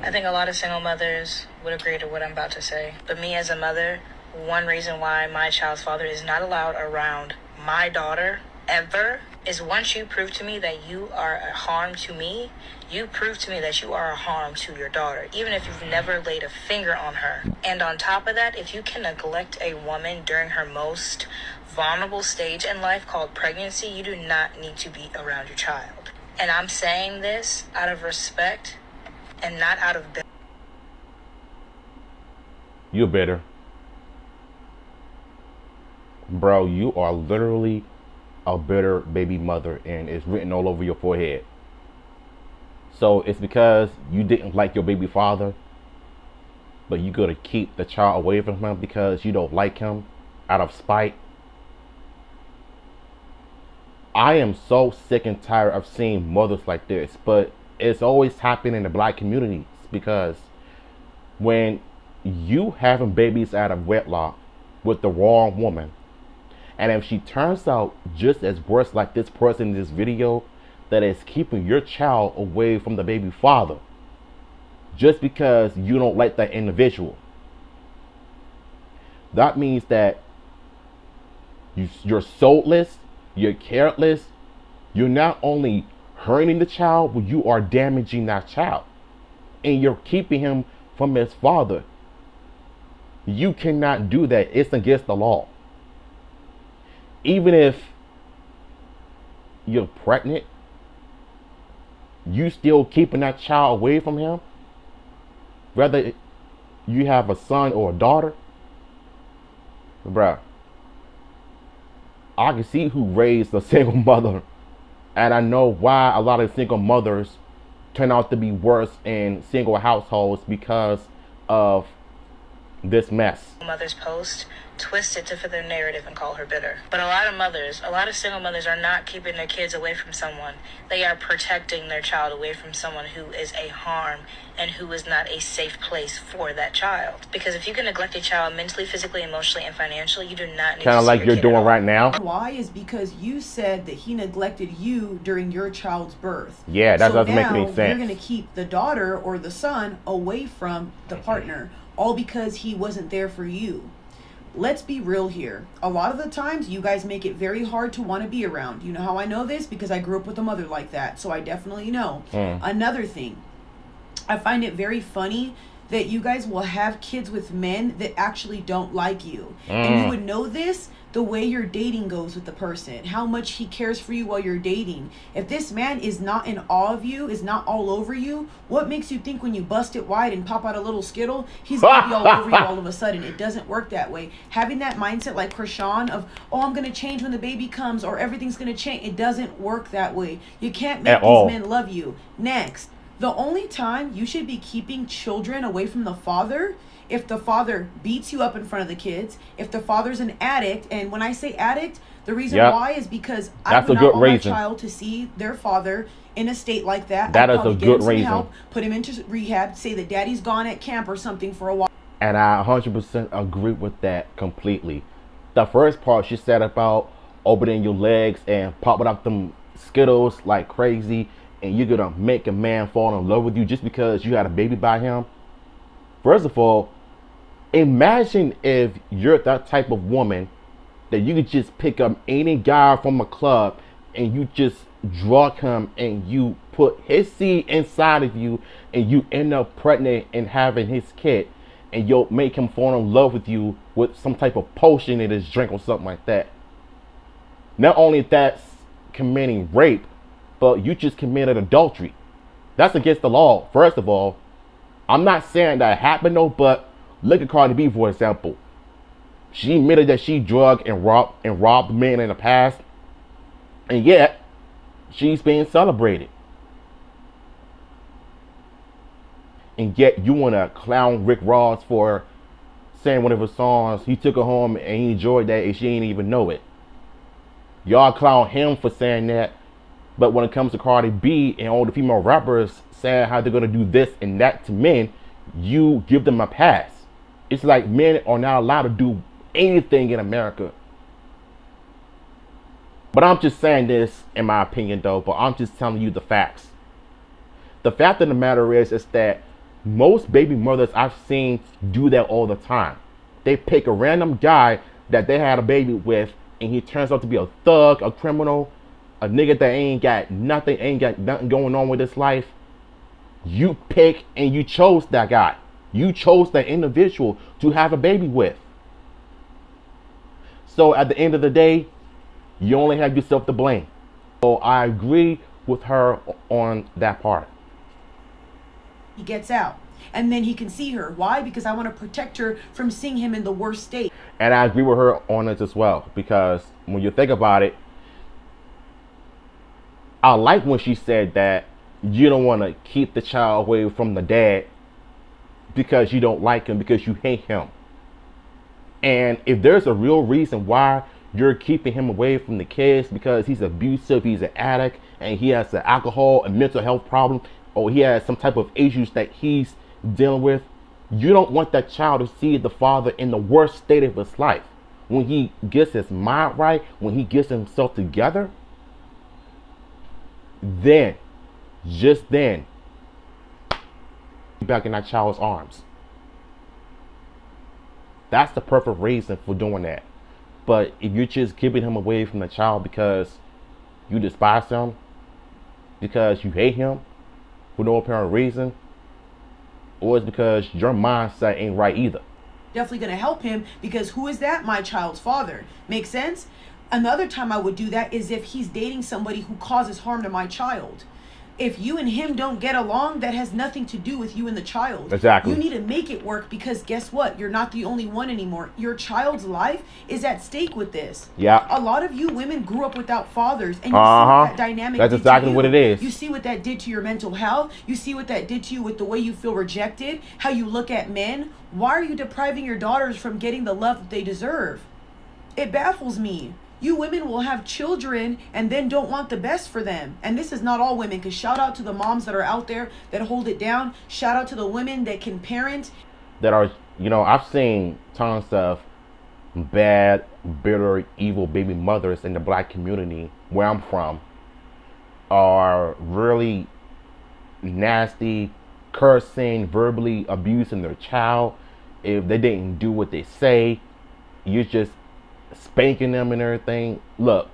I think a lot of single mothers would agree to what I'm about to say. But me as a mother, one reason why my child's father is not allowed around my daughter ever is once you prove to me that you are a harm to me, you prove to me that you are a harm to your daughter, even if you've never laid a finger on her. And on top of that, if you can neglect a woman during her most vulnerable stage in life called pregnancy, you do not need to be around your child. And I'm saying this out of respect and not out of You're bitter. Bro, you are literally a bitter baby mother, and it's written all over your forehead. So it's because you didn't like your baby father, but you gotta keep the child away from him because you don't like him out of spite. I am so sick and tired of seeing mothers like this, but it's always happened in the black communities because when you having babies out of wedlock with the wrong woman, and if she turns out just as worse like this person in this video that is keeping your child away from the baby father just because you don't like that individual, that means that you're soulless, you're careless, you're not only hurting the child, but you are damaging that child. And you're keeping him from his father. You cannot do that. It's against the law. Even if you're pregnant, you still keeping that child away from him. Whether you have a son or a daughter. Bruh, I can see who raised a single mother, and I know why a lot of single mothers turn out to be worse in single households because of this mess. Mother's post twist it to fit their narrative and call her bitter. But a lot of single mothers are not keeping their kids away from someone. They are protecting their child away from someone who is a harm and who is not a safe place for that child. Because if you can neglect a child mentally, physically, emotionally, and financially, you do not need kind of like you're doing right now. Why is because you said that he neglected you during your child's birth. Yeah, that doesn't make any sense. sense. You're going to keep the daughter or the son away from the partner, all because he wasn't there for you. Let's be real here. A lot of the times you guys make it very hard to want to be around. You know how I know this? Because I grew up with a mother like that. So I definitely know. Another thing, I find it very funny that you guys will have kids with men that actually don't like you. And you would know this the way your dating goes with the person, how much he cares for you while you're dating. If this man is not in awe of you, is not all over you, what makes you think when you bust it wide and pop out a little skittle, he's gonna be all over you all of a sudden? It doesn't work that way. Having that mindset like Krishan of, oh, I'm gonna change when the baby comes, or everything's gonna change, it doesn't work that way. You can't make these men love you. Next, the only time you should be keeping children away from the father, if the father beats you up in front of the kids, if the father's an addict, and when I say addict, the reason why is because I would not want my child to see their father in a state like that. That is a good reason. Help, put him into rehab, say that daddy's gone at camp or something for a while. And I 100% agree with that completely. The first part she said about opening your legs and popping up them Skittles like crazy, and you're gonna make a man fall in love with you just because you had a baby by him. First of all, imagine if you're that type of woman that you could just pick up any guy from a club and you just drug him and you put his seed inside of you and you end up pregnant and having his kid, and you'll make him fall in love with you with some type of potion in his drink or something like that. Not only that's committing rape, but you just committed adultery. That's against the law. First of all, I'm not saying that happened though, but look at Cardi B, for example. She admitted that she drugged and robbed men in the past, and yet she's being celebrated. And yet you want to clown Rick Ross for saying one of his songs, he took her home and he enjoyed that and she didn't even know it. Y'all clown him for saying that, but when it comes to Cardi B and all the female rappers saying how they're going to do this and that to men, you give them a pass. It's like men are not allowed to do anything in America. But I'm just saying this in my opinion though, but I'm just telling you the facts. The fact of the matter is that Most baby mothers I've seen do that all the time. They pick a random guy that they had a baby with, and he turns out to be a thug, a criminal, a nigga that ain't got nothing going on with his life. You pick and you chose that guy. You chose that individual to have a baby with. So at the end of the day, you only have yourself to blame. So I agree with her on that part. He gets out, and then he can see her. Why? Because I want to protect her from seeing him in the worst state. And I agree with her on it as well, because when you think about it, I like when she said that you don't want to keep the child away from the dad because you don't like him, because you hate him. And if there's a real reason why you're keeping him away from the kids, because he's abusive, he's an addict, and he has an alcohol and mental health problem, or he has some type of issues that he's dealing with, you don't want that child to see the father in the worst state of his life. When he gets his mind right, when he gets himself together, then, just then, back in that child's arms. That's the perfect reason for doing that. But if you're just keeping him away from the child because you despise him, because you hate him for no apparent reason, or it's because your mindset ain't right either. Definitely going to help him, because who is that? My child's father. Make sense? Another time I would do that is if he's dating somebody who causes harm to my child. If you and him don't get along, that has nothing to do with you and the child. Exactly. You need to make it work, because guess what? You're not the only one anymore. Your child's life is at stake with this. Yeah. A lot of you women grew up without fathers, and you see what that dynamic That's did exactly to you. what it is. You see what that did to your mental health. You see what that did to you with the way you feel rejected, how you look at men. Why are you depriving your daughters from getting the love that they deserve? It baffles me. You women will have children and then don't want the best for them. And this is not all women, because shout out to the moms that are out there that hold it down. Shout out to the women that can parent. That are, I've seen tons of bad, bitter, evil baby mothers in the black community where I'm from are really nasty, cursing, verbally abusing their child. If they didn't do what they say, you're just spanking them and everything. Look,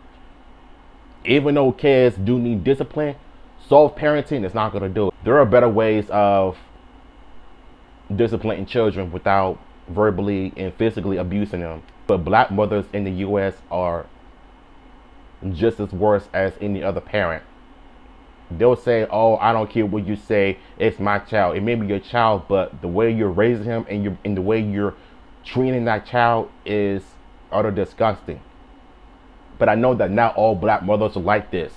even though kids do need discipline, soft parenting is not going to do it. There are better ways of disciplining children without verbally and physically abusing them. But black mothers in the U.S. are just as worse as any other parent. They'll say, oh, I don't care what you say, it's my child. It may be your child, but the way you're raising him and the way you're treating that child is utter disgusting. But I know that not all black mothers are like this.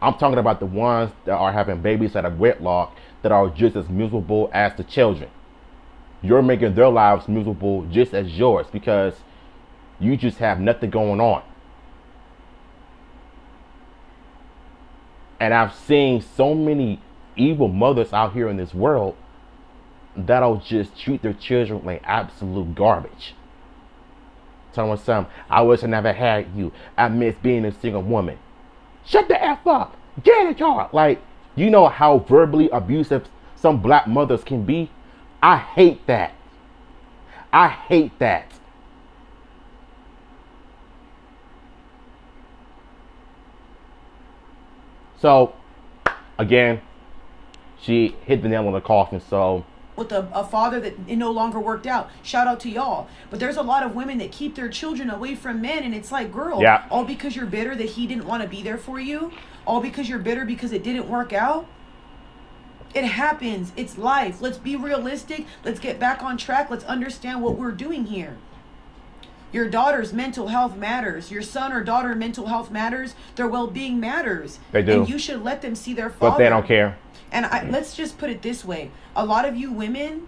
I'm talking about the ones that are having babies at a wedlock that are just as miserable as the children. You're making their lives miserable just as yours, because you just have nothing going on. And I've seen so many evil mothers out here in this world that'll just treat their children like absolute garbage. Telling some, I wish I never had you. I miss being a single woman. Shut the F up. Get in the car. Like, you know how verbally abusive some black mothers can be? I hate that. I hate that. So, again, she hit the nail on the coffin, so... with a father that it no longer worked out. Shout out to y'all. But there's a lot of women that keep their children away from men, and it's like, girl, yeah, all because you're bitter that he didn't want to be there for you? All because you're bitter because it didn't work out? It happens. It's life. Let's be realistic. Let's get back on track. Let's understand what we're doing here. Your daughter's mental health matters. Your son or daughter mental health matters. Their well-being matters. They do. And you should let them see their father. But they don't care. And let's just put it this way. A lot of you women,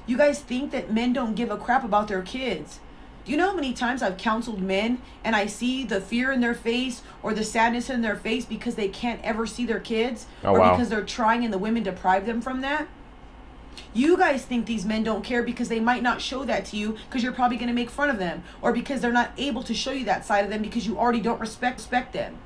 you guys think that men don't give a crap about their kids. Do you know how many times I've counseled men and I see the fear in their face or the sadness in their face because they can't ever see their kids? Oh, or wow. Because they're trying and the women deprive them from that? You guys think these men don't care because they might not show that to you because you're probably going to make fun of them, or because they're not able to show you that side of them because you already don't respect them.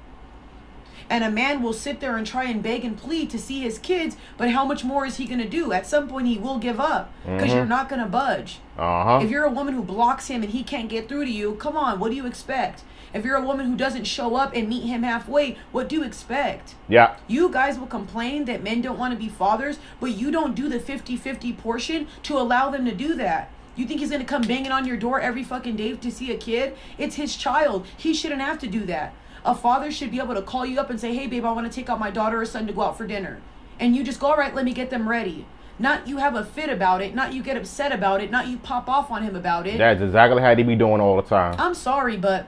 And a man will sit there and try and beg and plead to see his kids, but how much more is he going to do? At some point, he will give up because you're not going to budge. If you're a woman who blocks him and he can't get through to you, come on, what do you expect? If you're a woman who doesn't show up and meet him halfway, what do you expect? Yeah. You guys will complain that men don't want to be fathers, but you don't do the 50-50 portion to allow them to do that. You think he's going to come banging on your door every fucking day to see a kid? It's his child. He shouldn't have to do that. A father should be able to call you up and say, hey, babe, I want to take out my daughter or son to go out for dinner. And you just go, all right, let me get them ready. Not you have a fit about it. Not you get upset about it. Not you pop off on him about it. That's exactly how they be doing all the time. I'm sorry, but...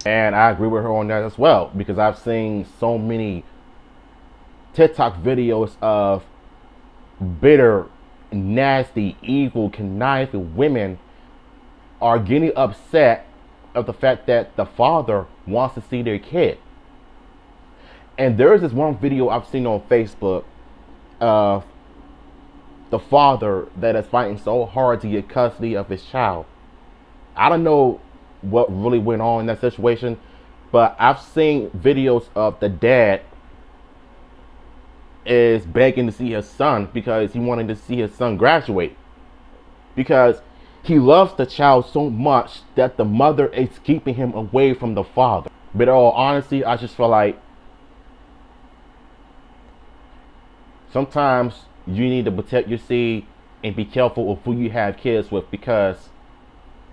And I agree with her on that as well, because I've seen so many TikTok videos of bitter, nasty, evil, conniving women are getting upset of the fact that the father wants to see their kid. And there is this one video I've seen on Facebook of the father that is fighting so hard to get custody of his child. I don't know what really went on in that situation, but I've seen videos of the dad is begging to see his son because he wanted to see his son graduate, because he loves the child so much that the mother is keeping him away from the father. But in all honesty, I just feel like sometimes you need to protect your seed and be careful of who you have kids with, because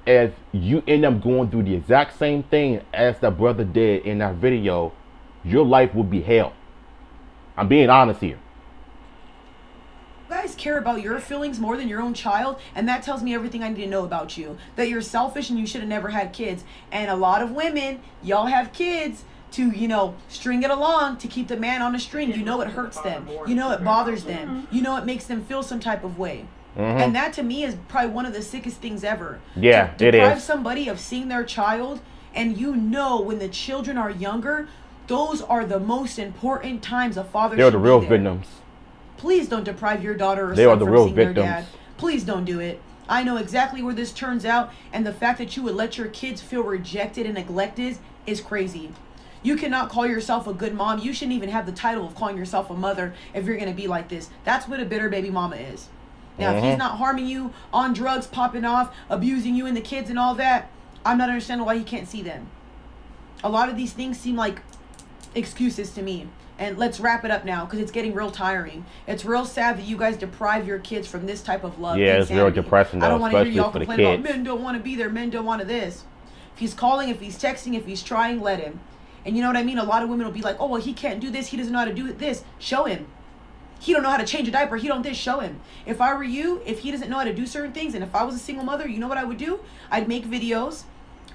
if you end up going through the exact same thing as the brother did in that video, your life will be hell. I'm being honest here. You guys care about your feelings more than your own child, and that tells me everything I need to know about you. That you're selfish and you should have never had kids. And a lot of women, y'all have kids to, you know, string it along to keep the man on a string. You know it hurts them. You know it bothers them. You know it makes them feel some type of way. And that to me is probably one of the sickest things ever. Yeah, to it is. deprive somebody of seeing their child, and you know when the children are younger, those are the most important times a father They're should the real be there. victims. Please don't deprive your daughter or They son are the from real seeing their victims. dad. Please don't do it. I know exactly where this turns out, and the fact that you would let your kids feel rejected and neglected is crazy. You cannot call yourself a good mom. You shouldn't even have the title of calling yourself a mother if you're going to be like this. That's what a bitter baby mama is. Now, if he's not harming you, on drugs, popping off, abusing you and the kids and all that, I'm not understanding why he can't see them. A lot of these things seem like excuses to me. And let's wrap it up now, because it's getting real tiring. It's real sad that you guys deprive your kids from this type of love. Yeah, it's real depressing, though, I don't want to hear especially y'all for the complain about kids. men don't want to be there, men don't want to this. If he's calling, if he's texting, if he's trying, let him. And you know what I mean? A lot of women will be like, oh, well, he can't do this. He doesn't know how to do this. Show him. He don't know how to change a diaper. He don't this. Show him. If I were you, if he doesn't know how to do certain things, and if I was a single mother, you know what I would do? I'd make videos.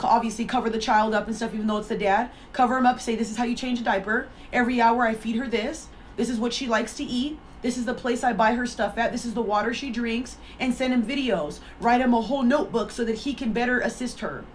Obviously cover the child up and stuff, even though it's the dad. Cover him up. Say, this is how you change a diaper. Every hour I feed her this. This is what she likes to eat. This is the place I buy her stuff at. This is the water she drinks. And send him videos. Write him a whole notebook so that he can better assist her.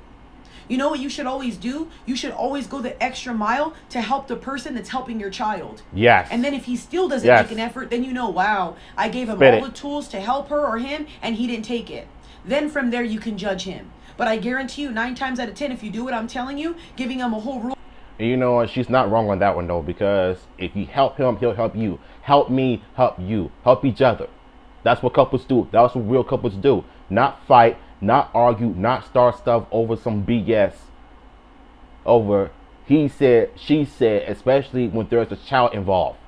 You know what you should always do? You should always go the extra mile to help the person that's helping your child. Yes. And then if he still doesn't Yes. make an effort, then you know, wow, I gave him Spit all it. the tools to help her or him, and he didn't take it. Then from there, you can judge him. But I guarantee you, 9 times out of 10, if you do what I'm telling you, giving him a whole rule. And you know what? She's not wrong on that one, though, because if you help him, he'll help you. Help me, help you. Help each other. That's what couples do. That's what real couples do. Not fight, not argue, not start stuff over some BS. Over he said, she said, especially when there's a child involved.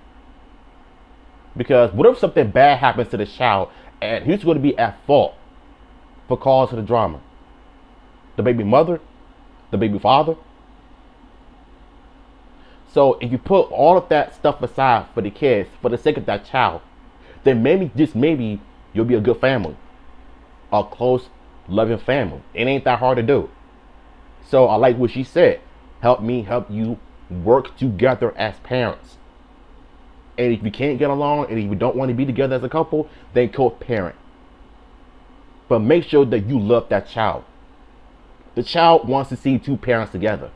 Because what if something bad happens to the child and who's going to be at fault for causing the drama? The baby mother? The baby father? So if you put all of that stuff aside for the kids, for the sake of that child, then maybe, just maybe, you'll be a good family. A close, loving family. It ain't that hard to do. So I like what she said. Help me, help you, work together as parents. And if you can't get along, and if you don't want to be together as a couple, then co-parent. But make sure that you love that child. The child wants to see 2 parents together.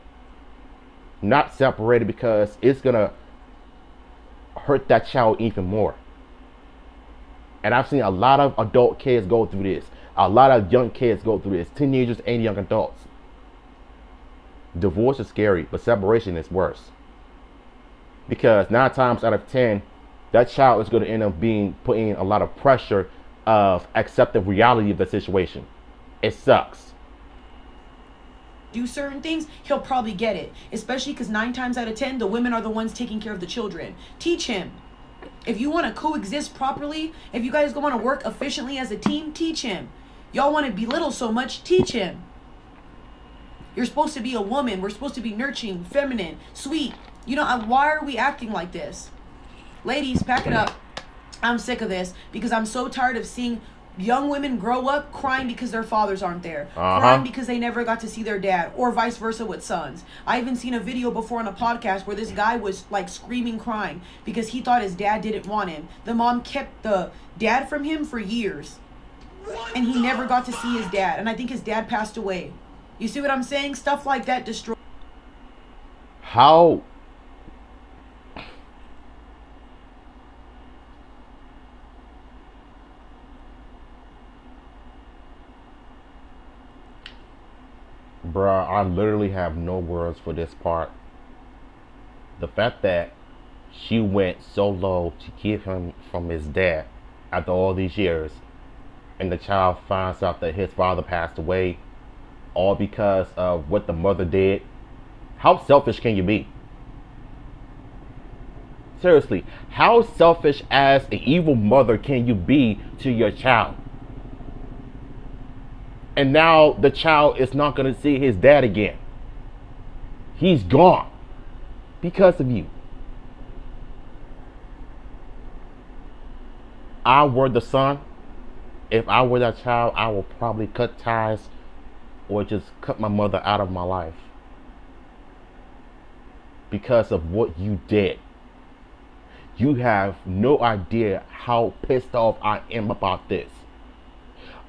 Not separated, because it's going to hurt that child even more. And I've seen a lot of adult kids go through this. A lot of young kids go through this. Teenagers and young adults. Divorce is scary, but separation is worse. Because 9 times out of 10, that child is going to end up being putting a lot of pressure of accepting reality of the situation. It sucks. Do certain things, he'll probably get it. Especially because 9 times out of 10, the women are the ones taking care of the children. Teach him. If you want to coexist properly, if you guys want to work efficiently as a team, teach him. Y'all want to belittle so much, teach him. You're supposed to be a woman. We're supposed to be nurturing, feminine, sweet. You know, why are we acting like this? Ladies, pack it up. I'm sick of this because I'm so tired of seeing young women grow up crying because their fathers aren't there. Crying because they never got to see their dad, or vice versa with sons. I even seen a video before on a podcast where this guy was like screaming, crying because he thought his dad didn't want him. The mom kept the dad from him for years. And he never got to see his dad. And I think his dad passed away. You see what I'm saying? Stuff like that destroy. How? Bruh, I literally have no words for this part. The fact that she went so low to keep him from his dad after all these years, and the child finds out that his father passed away, all because of what the mother did. How selfish can you be? Seriously, how selfish as an evil mother can you be to your child? And now the child is not going to see his dad again. He's gone because of you. I were the son. If I were that child, I would probably cut ties or just cut my mother out of my life because of what you did. You have no idea how pissed off I am about this.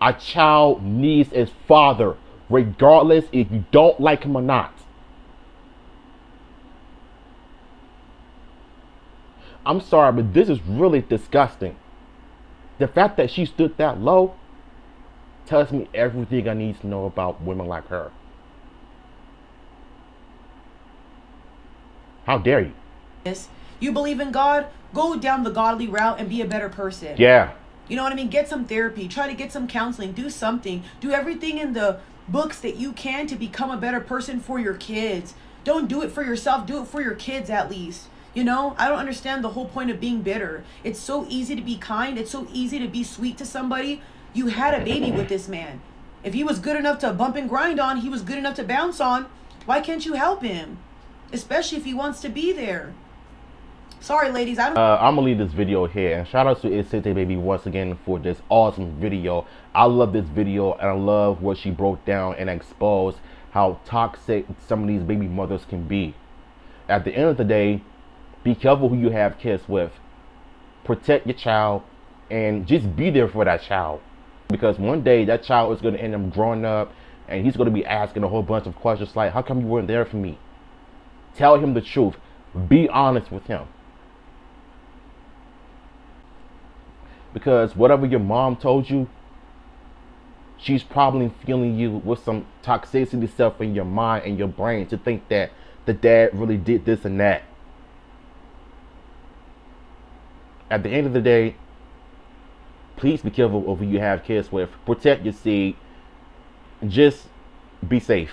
A child needs his father, regardless if you don't like him or not. I'm sorry, but this is really disgusting. The fact that she stood that low tells me everything I need to know about women like her. How dare you? Yes. You believe in God? Go down the godly route and be a better person. Yeah. You know what I mean? Get some therapy. Try to get some counseling. Do something. Do everything in the books that you can to become a better person for your kids. Don't do it for yourself. Do it for your kids at least. You know, I don't understand the whole point of being bitter. It's so easy to be kind. It's so easy to be sweet to somebody. You had a baby with this man. If he was good enough to bump and grind on, he was good enough to bounce on. Why can't you help him? Especially if he wants to be there. Sorry, ladies. I'm gonna leave this video here, and shout out to Isite Baby once again for this awesome video. I love this video, and I love what she broke down and exposed how toxic some of these baby mothers can be. At the end of the day, be careful who you have kids with. Protect your child, and just be there for that child. Because one day that child is going to end up growing up, and he's going to be asking a whole bunch of questions like, how come you weren't there for me? Tell him the truth. Be honest with him. Because whatever your mom told you, she's probably feeling you with some toxicity stuff in your mind and your brain to think that the dad really did this and that. At the end of the day, please be careful of who you have kids with. Protect your seed. Just be safe.